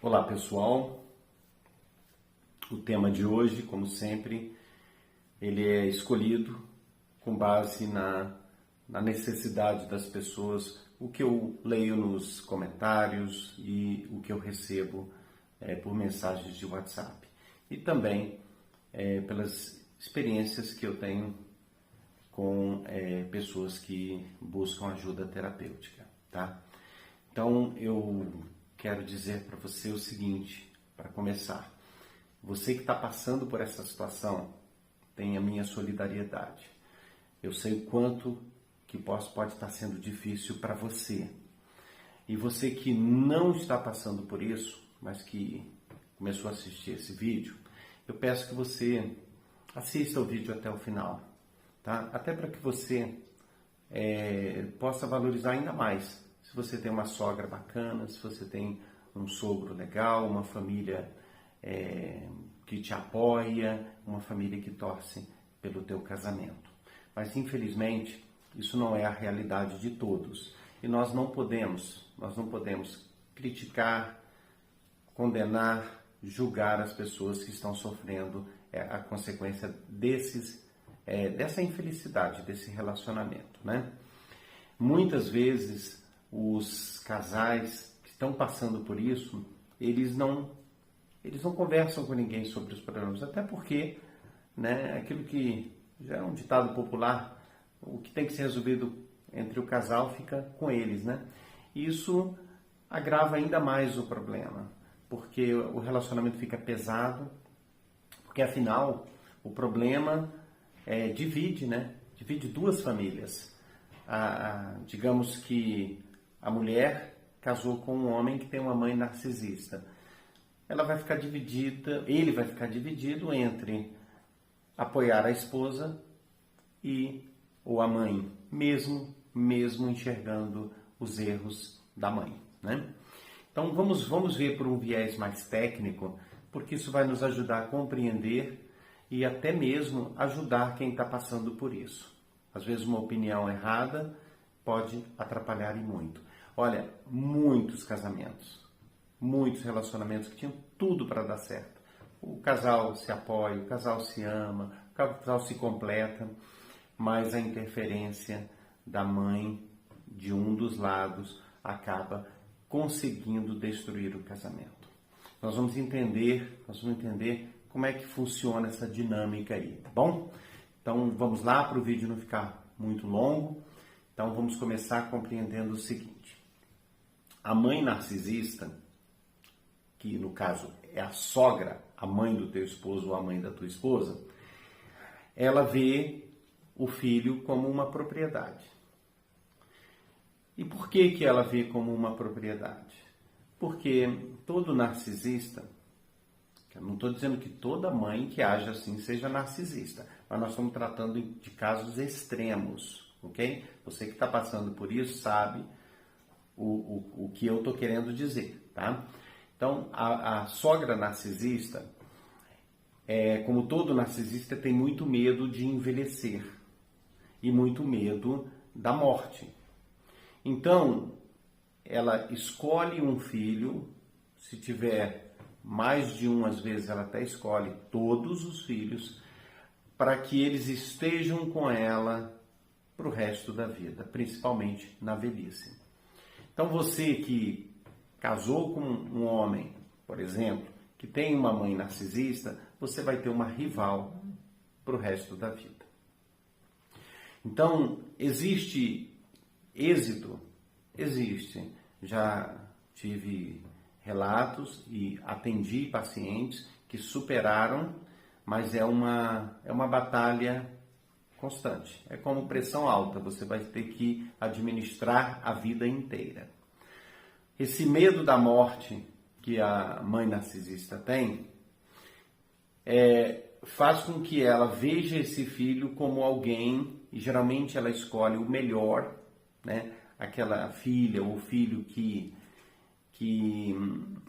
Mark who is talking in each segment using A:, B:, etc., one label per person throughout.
A: Olá pessoal, o tema de hoje, como sempre, ele é escolhido com base na necessidade das pessoas, o que eu leio nos comentários e o que eu recebo por mensagens de WhatsApp e também pelas experiências que eu tenho com pessoas que buscam ajuda terapêutica, tá? Então eu quero dizer para você o seguinte, para começar. Você que está passando por essa situação, tem a minha solidariedade. Eu sei o quanto que pode estar sendo difícil para você. E você que não está passando por isso, mas que começou a assistir esse vídeo, eu peço que você assista o vídeo até o final, tá? Até para que você possa valorizar ainda mais. Se você tem uma sogra bacana, se você tem um sogro legal, uma família que te apoia, uma família que torce pelo teu casamento. Mas infelizmente isso não é a realidade de todos e nós não podemos criticar, condenar, julgar as pessoas que estão sofrendo a consequência dessa infelicidade, desse relacionamento, né? Muitas vezes os casais que estão passando por isso, eles não conversam com ninguém sobre os problemas, até porque, né, aquilo que já é um ditado popular, o que tem que ser resolvido entre o casal fica com eles, né? Isso agrava ainda mais o problema, porque o relacionamento fica pesado, porque afinal o problema divide, né? Divide duas famílias. Digamos que a mulher casou com um homem que tem uma mãe narcisista. Ele vai ficar dividido entre apoiar a esposa ou a mãe, mesmo enxergando os erros da mãe, né? Então vamos ver por um viés mais técnico, porque isso vai nos ajudar a compreender e até mesmo ajudar quem está passando por isso. Às vezes uma opinião errada pode atrapalhar e muito. Olha, muitos casamentos, muitos relacionamentos que tinham tudo para dar certo. O casal se apoia, o casal se ama, o casal se completa, mas a interferência da mãe de um dos lados acaba conseguindo destruir o casamento. Nós vamos entender como é que funciona essa dinâmica aí, tá bom? Então vamos lá para o vídeo não ficar muito longo. Então vamos começar compreendendo o seguinte. A mãe narcisista, que no caso é a sogra, a mãe do teu esposo ou a mãe da tua esposa, ela vê o filho como uma propriedade. E por que ela vê como uma propriedade? Porque todo narcisista, eu não estou dizendo que toda mãe que age assim seja narcisista, mas nós estamos tratando de casos extremos, ok? Você que está passando por isso sabe o que eu estou querendo dizer, tá? Então, a sogra narcisista, como todo narcisista, tem muito medo de envelhecer e muito medo da morte. Então, ela escolhe um filho, se tiver mais de um, às vezes ela até escolhe todos os filhos, para que eles estejam com ela para o resto da vida, principalmente na velhice. Então você que casou com um homem, por exemplo, que tem uma mãe narcisista, você vai ter uma rival para o resto da vida. Então, existe êxito? Existe. Já tive relatos e atendi pacientes que superaram, mas é uma batalha constante. É como pressão alta, você vai ter que administrar a vida inteira. Esse medo da morte que a mãe narcisista tem faz com que ela veja esse filho como alguém, e geralmente ela escolhe o melhor, né? Aquela filha ou filho que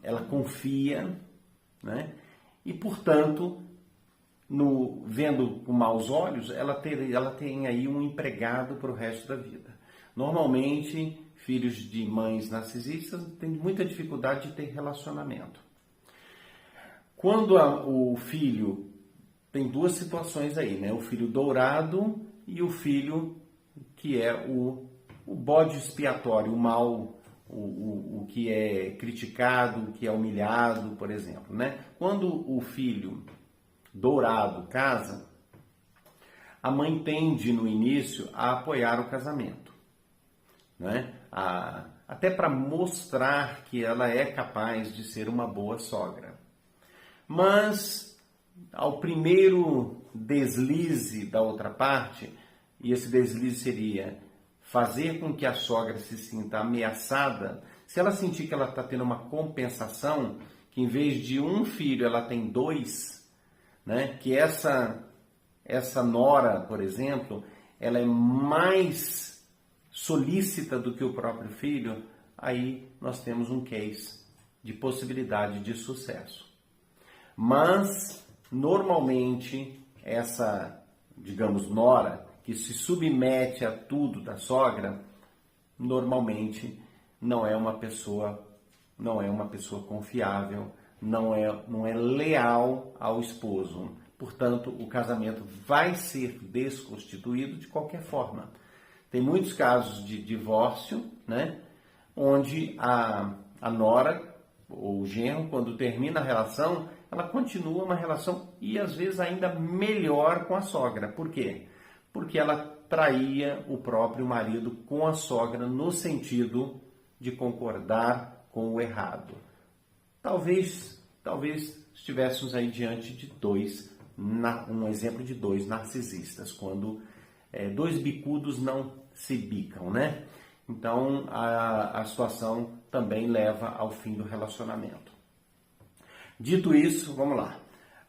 A: ela confia, né? E portanto, vendo com maus olhos, ela tem aí um empregado para o resto da vida. Normalmente, filhos de mães narcisistas têm muita dificuldade de ter relacionamento. Quando o filho tem duas situações aí, né? O filho dourado e o filho que é o bode expiatório, o mal, o que é criticado, o que é humilhado, por exemplo, né? Quando o filho dourado casa, a mãe tende no início a apoiar o casamento, né? Até para mostrar que ela é capaz de ser uma boa sogra. Mas ao primeiro deslize da outra parte, e esse deslize seria fazer com que a sogra se sinta ameaçada, se ela sentir que ela está tendo uma compensação, que em vez de um filho ela tem dois, né? Que essa nora, por exemplo, ela é mais solícita do que o próprio filho, aí nós temos um case de possibilidade de sucesso. Mas, normalmente, essa, digamos, nora, que se submete a tudo da sogra, normalmente não é uma pessoa confiável, não é leal ao esposo. Portanto, o casamento vai ser desconstituído de qualquer forma. Tem muitos casos de divórcio, né, onde a nora ou o genro, quando termina a relação, ela continua uma relação e às vezes ainda melhor com a sogra. Por quê? Porque ela traía o próprio marido com a sogra no sentido de concordar com o errado. Talvez estivéssemos aí diante de um exemplo de dois narcisistas, quando dois bicudos não se bicam, né? Então a situação também leva ao fim do relacionamento. Dito isso, vamos lá.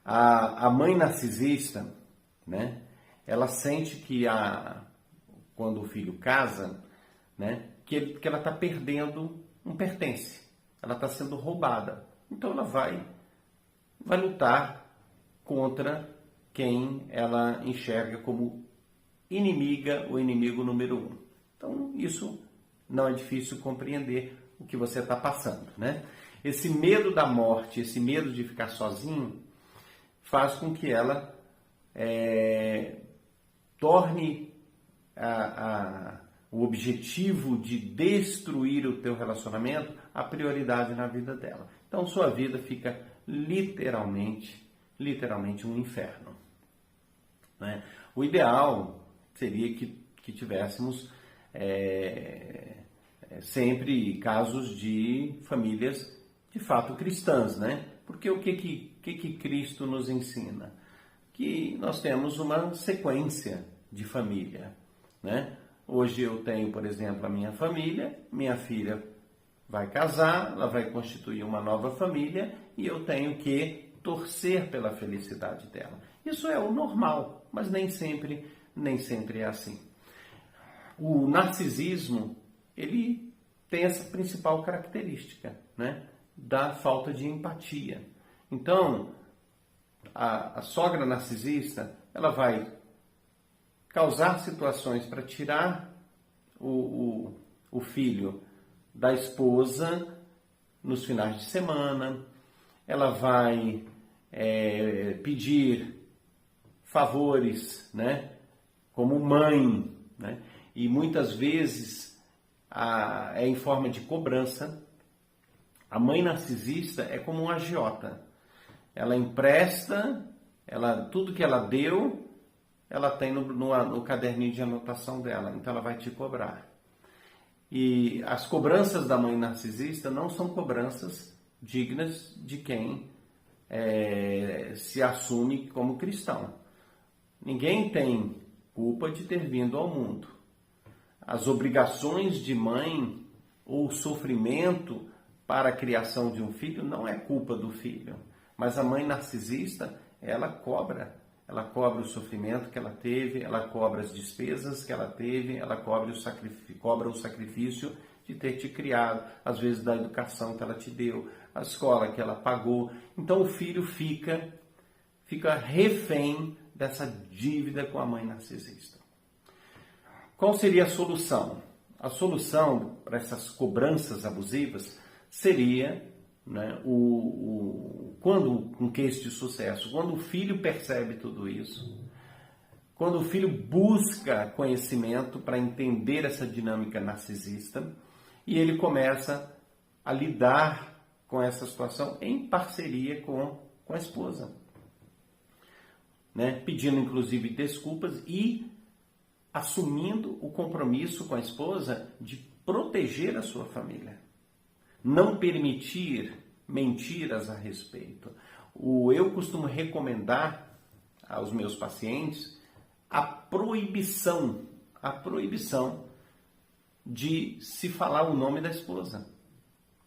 A: A mãe narcisista, né? Ela sente que quando o filho casa, né? Que ela está perdendo um pertence. Ela está sendo roubada. Então ela vai lutar contra quem ela enxerga como inimiga ou inimigo número um. Então isso não é difícil compreender o que você está passando, né? Esse medo da morte, esse medo de ficar sozinho, faz com que ela torne o objetivo de destruir o teu relacionamento a prioridade na vida dela. Então sua vida fica literalmente um inferno, né? O ideal seria que tivéssemos sempre casos de famílias de fato cristãs, né? Porque o que Cristo nos ensina? Que nós temos uma sequência de família, né? Hoje eu tenho, por exemplo, a minha família, minha filha vai casar, ela vai constituir uma nova família e eu tenho que torcer pela felicidade dela. Isso é o normal, mas nem sempre é assim. O narcisismo, ele tem essa principal característica, né? Da falta de empatia. Então, a sogra narcisista, ela vai causar situações para tirar o filho da esposa nos finais de semana, ela vai pedir favores, né? Como mãe, né? E muitas vezes é em forma de cobrança. A mãe narcisista é como um agiota. Ela empresta, tudo que ela deu, ela tem no caderninho de anotação dela, então ela vai te cobrar. E as cobranças da mãe narcisista não são cobranças dignas de quem se assume como cristão. Ninguém tem culpa de ter vindo ao mundo. As obrigações de mãe ou o sofrimento para a criação de um filho não é culpa do filho. Mas a mãe narcisista, ela cobra o sofrimento que ela teve, ela cobra as despesas que ela teve, ela cobra o sacrifício de ter te criado, às vezes da educação que ela te deu, a escola que ela pagou. Então o filho fica refém dessa dívida com a mãe narcisista. Qual seria a solução? A solução para essas cobranças abusivas seria, né, quando um case de sucesso, quando o filho percebe tudo isso, quando o filho busca conhecimento para entender essa dinâmica narcisista e ele começa a lidar com essa situação em parceria com a esposa, né? Pedindo inclusive desculpas e assumindo o compromisso com a esposa de proteger a sua família, não permitir mentiras a respeito. Eu costumo recomendar aos meus pacientes a proibição de se falar o nome da esposa.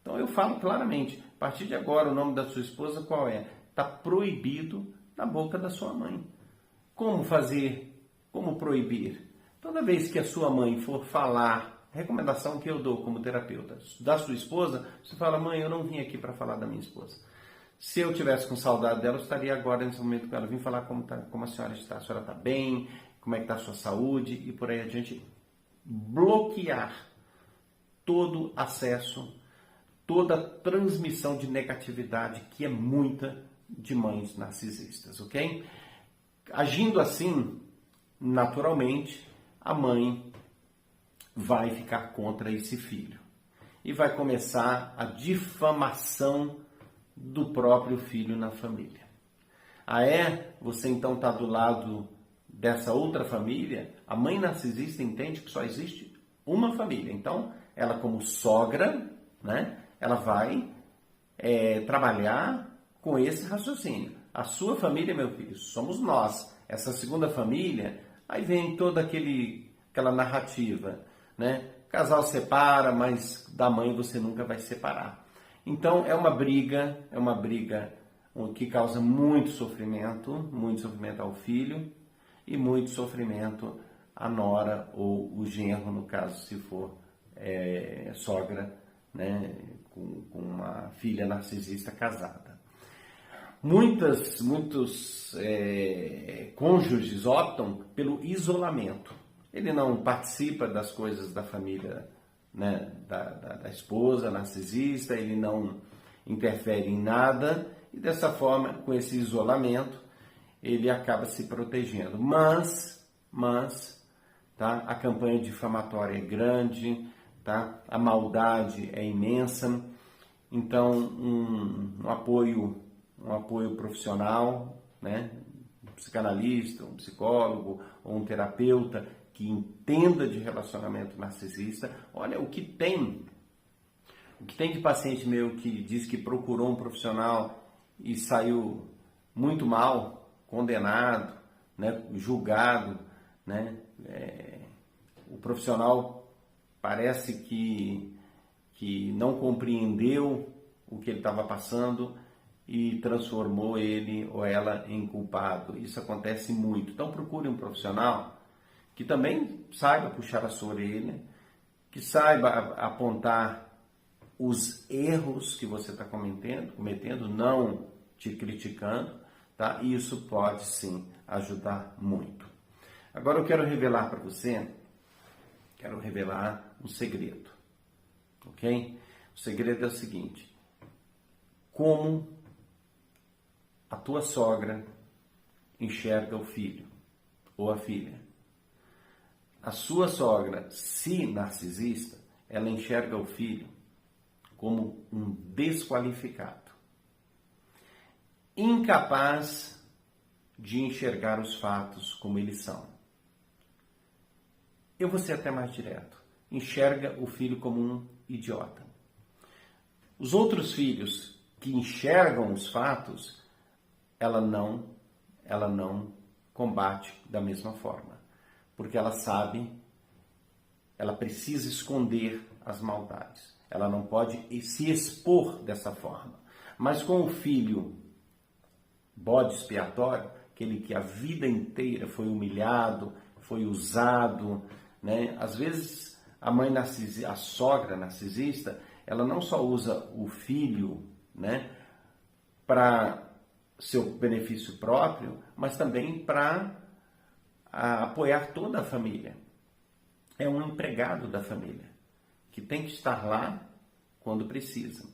A: Então eu falo claramente, a partir de agora o nome da sua esposa qual é? Está proibido na boca da sua mãe. Como fazer? Como proibir? Toda vez que a sua mãe for falar, recomendação que eu dou como terapeuta, da sua esposa, você fala, mãe, eu não vim aqui para falar da minha esposa. Se eu tivesse com saudade dela, eu estaria agora nesse momento com ela. Eu vim falar como a senhora está bem, como é que está a sua saúde e por aí adiante. Bloquear todo acesso, toda transmissão de negatividade, que é muita de mães narcisistas, ok? Agindo assim, naturalmente, a mãe vai ficar contra esse filho e vai começar a difamação do próprio filho na família. Você então está do lado dessa outra família? A mãe narcisista entende que só existe uma família. Então, ela como sogra, né, ela vai trabalhar com esse raciocínio. A sua família, meu filho, somos nós. Essa segunda família, aí vem toda aquela narrativa, né? Casal separa, mas da mãe você nunca vai separar. Então é uma briga que causa muito sofrimento ao filho e muito sofrimento à nora ou o genro, no caso, se for sogra, né? Com uma filha narcisista casada. Muitos cônjuges optam pelo isolamento. Ele não participa das coisas da família, né, da esposa narcisista, ele não interfere em nada e dessa forma, com esse isolamento, ele acaba se protegendo. Mas tá, a campanha difamatória é grande, tá, a maldade é imensa, então um apoio profissional, né, um psicanalista, um psicólogo ou um terapeuta que entenda de relacionamento narcisista. Olha, o que tem de paciente meu que diz que procurou um profissional e saiu muito mal, condenado, né, julgado, né? O profissional parece que não compreendeu o que ele estava passando e transformou ele ou ela em culpado. Isso acontece muito. Então procure um profissional que também saiba puxar a sua orelha, que saiba apontar os erros que você está cometendo, não te criticando, tá? E isso pode sim ajudar muito. Agora eu quero revelar para você, um segredo, ok? O segredo é o seguinte: como a tua sogra enxerga o filho ou a filha. A sua sogra, se narcisista, ela enxerga o filho como um desqualificado, incapaz de enxergar os fatos como eles são. Eu vou ser até mais direto. Enxerga o filho como um idiota. Os outros filhos que enxergam os fatos, ela não combate da mesma forma, porque ela sabe, ela precisa esconder as maldades. Ela não pode se expor dessa forma. Mas com o filho bode expiatório, aquele que a vida inteira foi humilhado, foi usado, né? Às vezes a sogra narcisista, ela não só usa o filho, né, para seu benefício próprio, mas também para apoiar toda a família. é um empregado da família, que tem que estar lá quando precisa.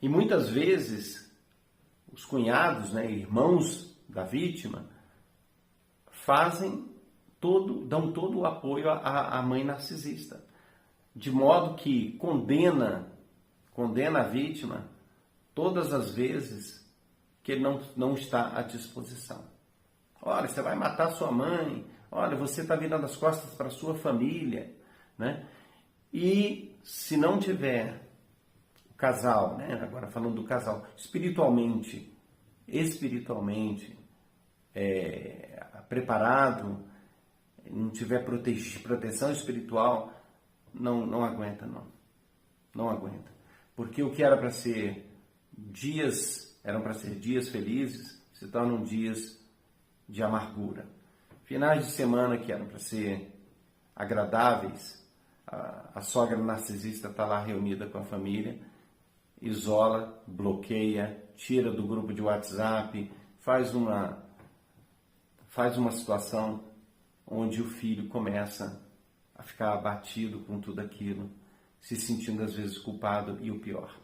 A: E muitas vezes, os cunhados, né, irmãos da vítima, dão todo o apoio à mãe narcisista, de modo que condena a vítima todas as vezes que ele não está à disposição. Olha, você vai matar sua mãe, olha, você está virando as costas para a sua família, né? E se não tiver o casal, né? Agora falando do casal, espiritualmente preparado, não tiver proteção espiritual, não aguenta, não aguenta. Porque o que eram para ser dias felizes, se tornam dias de amargura. Finais de semana que eram para ser agradáveis, a sogra narcisista está lá reunida com a família, isola, bloqueia, tira do grupo de WhatsApp, faz uma situação onde o filho começa a ficar abatido com tudo aquilo, se sentindo às vezes culpado e o pior,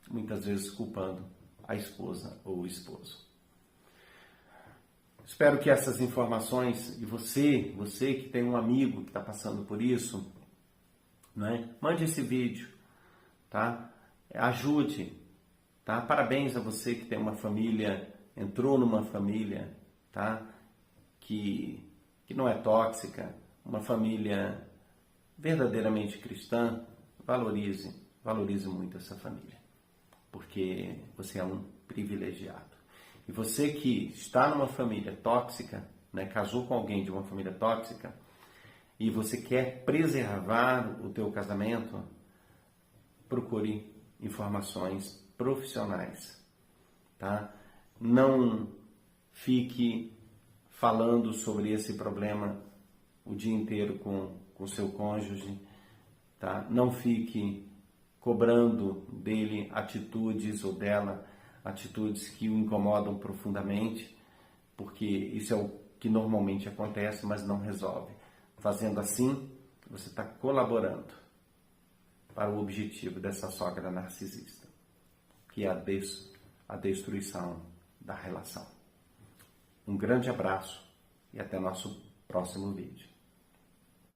A: muitas vezes culpando a esposa ou o esposo. Espero que essas informações, e você que tem um amigo que está passando por isso, né? Mande esse vídeo, tá? Ajude, tá? Parabéns a você que tem uma família, entrou numa família, tá? Que não é tóxica, uma família verdadeiramente cristã. Valorize muito essa família, porque você é um privilegiado. E você que está numa família tóxica, né, casou com alguém de uma família tóxica, e você quer preservar o teu casamento, procure informações profissionais, tá? Não fique falando sobre esse problema o dia inteiro com seu cônjuge, tá? Não fique cobrando dele atitudes ou dela atitudes que o incomodam profundamente, porque isso é o que normalmente acontece, mas não resolve. Fazendo assim, você está colaborando para o objetivo dessa sogra narcisista, que é a destruição da relação. Um grande abraço e até nosso próximo vídeo.